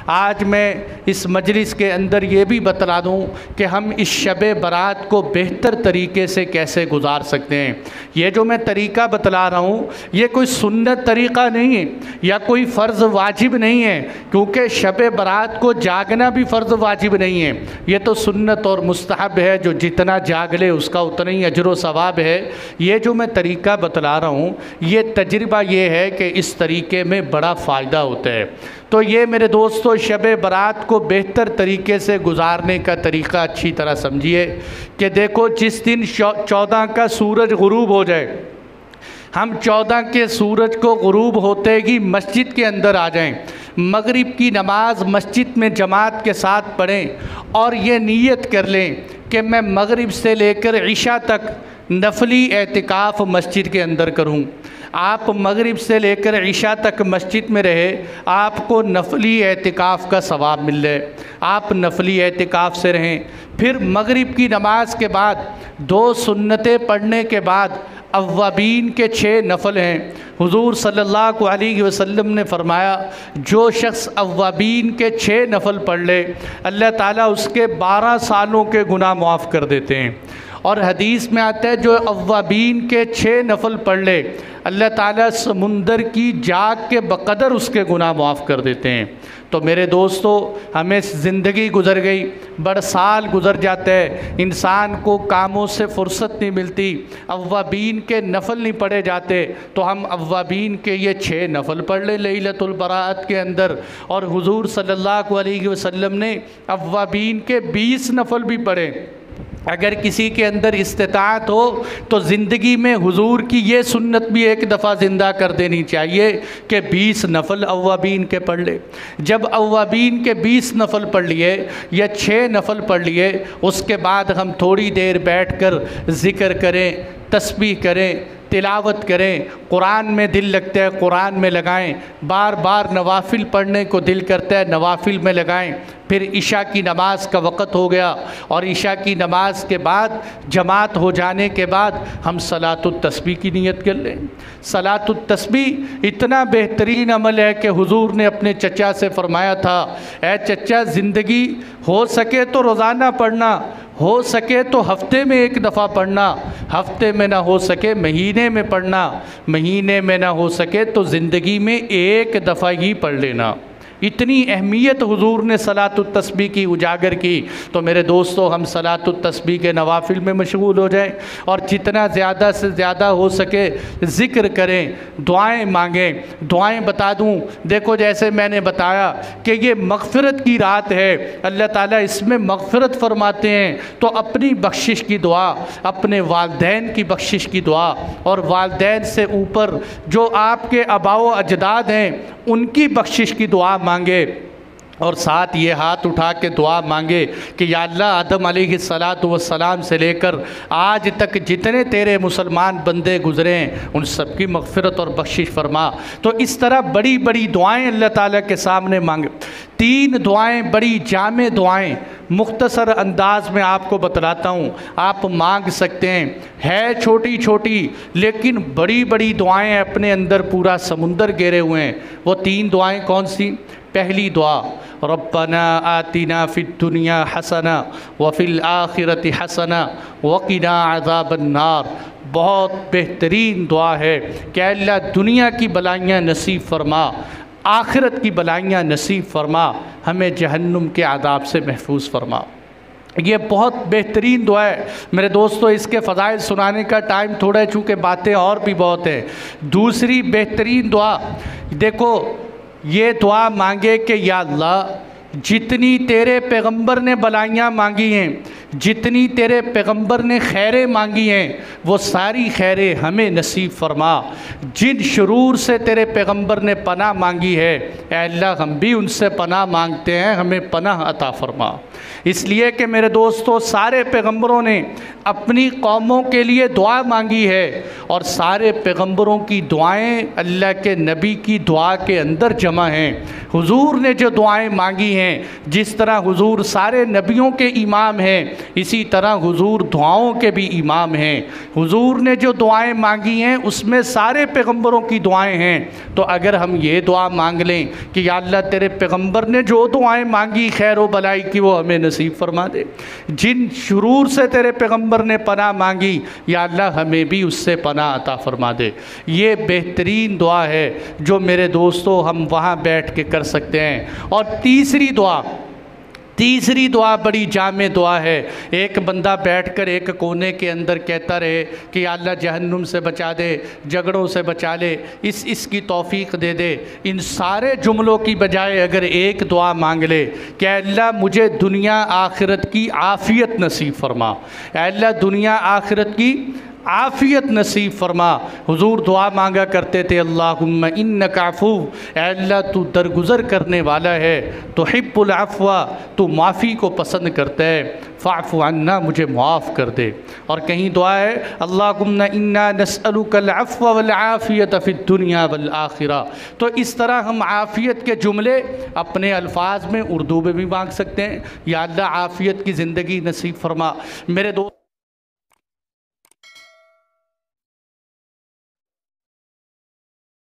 आज मैं इस मजलिस के अंदर ये भी बतला दूँ कि हम इस शब बारात को बेहतर तरीके से कैसे गुजार सकते हैं। ये जो मैं तरीक़ा बतला रहा हूँ ये कोई सुन्नत तरीक़ा नहीं है या कोई फ़र्ज़ वाजिब नहीं है, क्योंकि शब बारात को जागना भी फ़र्ज़ वाजिब नहीं है। ये तो सुन्नत और मुस्तहब है, जो जितना जाग ले उसका उतना ही अजर व सवाब है। ये जो मैं तरीक़ा बतला रहा हूँ ये तजर्बा ये है कि इस तरीक़े में बड़ा फ़ायदा होता है। तो ये मेरे दोस्तों शब बारात को बेहतर तरीके से गुजारने का तरीक़ा अच्छी तरह समझिए कि देखो, जिस दिन 14 का सूरज गुरूब हो जाए, हम 14 के सूरज को गुरूब होते ही मस्जिद के अंदर आ जाएं, मगरिब की नमाज मस्जिद में जमात के साथ पढ़ें और ये नीयत कर लें कि मैं मगरिब से लेकर इशा तक नफली एतिकाफ़ मस्जिद के अंदर करूं। आप मगरिब से लेकर इशा तक मस्जिद में रहे, आपको नफली एतिकाफ़ का सवाब मिल जाए। आप नफली एतिकाफ़ से रहें। फिर मगरिब की नमाज के बाद 2 सुन्नतें पढ़ने के बाद अव्वाबीन के 6 नफल हैं। हुजूर सल्लल्लाहु अलैहि वसल्लम ने फरमाया, जो शख्स अव्वाबीन के 6 नफल पढ़ ले, अल्लाह ताला उसके 12 सालों के गुनाह माफ़ कर देते हैं। और हदीस में आता है, जो अव्वाबीन के 6 नफल पढ़ ले, अल्लाह ताला समुंदर की जाग के बकदर उसके गुनाह माफ़ कर देते हैं। तो मेरे दोस्तों, हमें ज़िंदगी गुज़र गई, बड़ साल गुज़र जाते हैं, इंसान को कामों से फ़ुर्सत नहीं मिलती, अव्वाबीन के नफल नहीं पढ़े जाते, तो हम अव्वाबीन के ये 6 नफल पढ़ लें लैलतुल बरात के अंदर। और हुजूर सल्लल्लाहु अलैहि वसल्लम ने अव्वाबीन के 20 नफल भी पढ़े। अगर किसी के अंदर इस्तिताअत हो तो ज़िंदगी में हुजूर की ये सुन्नत भी एक दफ़ा ज़िंदा कर देनी चाहिए कि 20 नफल अव्वाबीन के पढ़ ले। जब अव्वाबीन के 20 नफल पढ़ लिए या 6 नफल पढ़ लिए, उसके बाद हम थोड़ी देर बैठकर ज़िक्र करें, तस्बीह करें, तिलावत करें, कुरान में दिल लगता है कुरान में लगाएं, बार बार नवाफिल पढ़ने को दिल करता है नवाफिल में लगाएं। फिर इशा की नमाज का वक़्त हो गया और इशा की नमाज के बाद जमात हो जाने के बाद हम सलातुत तस्बीह की नियत कर लें। सलातुत तस्बीह इतना बेहतरीन अमल है कि हुजूर ने अपने चचा से फरमाया था, ऐ चचा, ज़िंदगी हो सके तो रोज़ाना पढ़ना, हो सके तो हफ्ते में 1 दफ़ा पढ़ना, हफ्ते में ना हो सके महीने में पढ़ना, महीने में ना हो सके तो ज़िंदगी में 1 दफ़ा ही पढ़ लेना। इतनी अहमियत हुजूर ने सलातुत तस्बीह की उजागर की। तो मेरे दोस्तों, हम सलातुत तस्बीह के नवाफिल में मशगूल हो जाएं और जितना ज़्यादा से ज़्यादा हो सके ज़िक्र करें, दुआएं मांगें। दुआएं बता दूं, देखो जैसे मैंने बताया कि ये मग़फ़िरत की रात है, अल्लाह ताला इसमें मग़फ़िरत फ़रमाते हैं। तो अपनी बख्शिश की दुआ, अपने वालिदैन की बख्शिश की दुआ, और वालिदैन से ऊपर जो आपके आबाओ अजदाद हैं उनकी बख्शिश की दुआ मांगे। और साथ ये हाथ उठा के दुआ मांगे कि या अल्लाह, आदम अलैहिस्सलातु वस्सलाम से लेकर आज तक जितने तेरे मुसलमान बंदे गुज़रे हैं उन सब की मग़फ़िरत और बख्शिश फरमा। तो इस तरह बड़ी बड़ी दुआएं अल्लाह ताला के सामने मांगे। 3 दुआएं बड़ी जामे दुआएं मुख्तसर अंदाज में आपको बतलाता हूँ, आप मांग सकते हैं। है छोटी छोटी लेकिन बड़ी बड़ी दुआएं अपने अंदर पूरा समुंदर घेरे हुए हैं। वो 3 दुआएं कौन सी? पहली दुआ, रब्बना आतिना फिद दुनिया हसना व फिल आखिरति हसना वक़िना अज़ाबन नार। बहुत बेहतरीन दुआ है कि अल्लाह दुनिया की बलाइयाँ नसीब फरमा, आखिरत की बलाइयाँ नसीब फरमा, हमें जहन्नुम के आदाब से महफूज फरमा। ये बहुत बेहतरीन दुआ है मेरे दोस्तों। इसके फ़ज़ाइल सुनाने का टाइम थोड़ा है, चूँकि बातें और भी बहुत हैं। दूसरी बेहतरीन दुआ, देखो ये दुआ मांगे कि या अल्लाह, जितनी तेरे पैगंबर ने बलाइयाँ मांगी हैं, जितनी तेरे पैगंबर ने खैरें मांगी हैं, वो सारी खैरें हमें नसीब फरमा। जिन शुरूर से तेरे पैगंबर ने पनाह मांगी है, ऐ अल्लाह हम भी उनसे पनाह मांगते हैं, हमें पनाह अता फरमा। इसलिए कि मेरे दोस्तों, सारे पैगंबरों ने अपनी कौमों के लिए दुआ मांगी है और सारे पैगंबरों की दुआएं अल्लाह के नबी की दुआ के अंदर जमा हैं। हुजूर ने जो दुआएं मांगी हैं, जिस तरह हुजूर सारे नबियों के इमाम हैं, इसी तरह हुजूर दुआओं के भी इमाम हैं। हुजूर ने जो दुआएं मांगी हैं उसमें सारे पैगंबरों की दुआएं हैं। तो अगर हम ये दुआ मांग लें कि या अल्लाह तेरे पैगंबर ने जो दुआएं मांगी खैर व भलाई की वो हमें नसीब फरमा दे, जिन शुरूर से तेरे पैगंबर ने पनाह मांगी या अल्लाह हमें भी उससे पनाह अता फरमा दे। ये बेहतरीन दुआ है जो मेरे दोस्तों हम वहाँ बैठ के कर सकते हैं। और तीसरी दुआ बड़ी जामे दुआ है। एक बंदा बैठकर एक कोने के अंदर कहता रहे कि या अल्लाह जहन्नुम से बचा दे, झगड़ों से बचा ले, इसकी तौफीक दे दे। इन सारे जुमलों की बजाय अगर एक दुआ मांग ले कि अल्लाह मुझे दुनिया आखिरत की आफ़ियत नसीब फरमा, अल्लाह दुनिया आखिरत की आफ़ियत नसीब फरमा। हुजूर दुआ मांगा करते थे अल्लाहुम्मा इन्नका अफ़ू, अल्लाह तू दरगुज़र करने वाला है, तुहिब्बुल अफ़्वा, तू माफ़ी को पसंद करता है, फ़अफ़ु अन्ना, मुझे मुआफ़ कर दे। और कहीं दुआ है अल्लाहुम्मा इन्ना नस्अलुकल अफ़्व वल आफ़ियत फ़िद दुनिया वल आखिरा। तो इस तरह हम आफ़ियत के जुमले अपने अल्फाज में उर्दू में भी मांग सकते हैं, या अल्लाह आफ़ियत की ज़िंदगी नसीब फरमा। मेरे दोस्त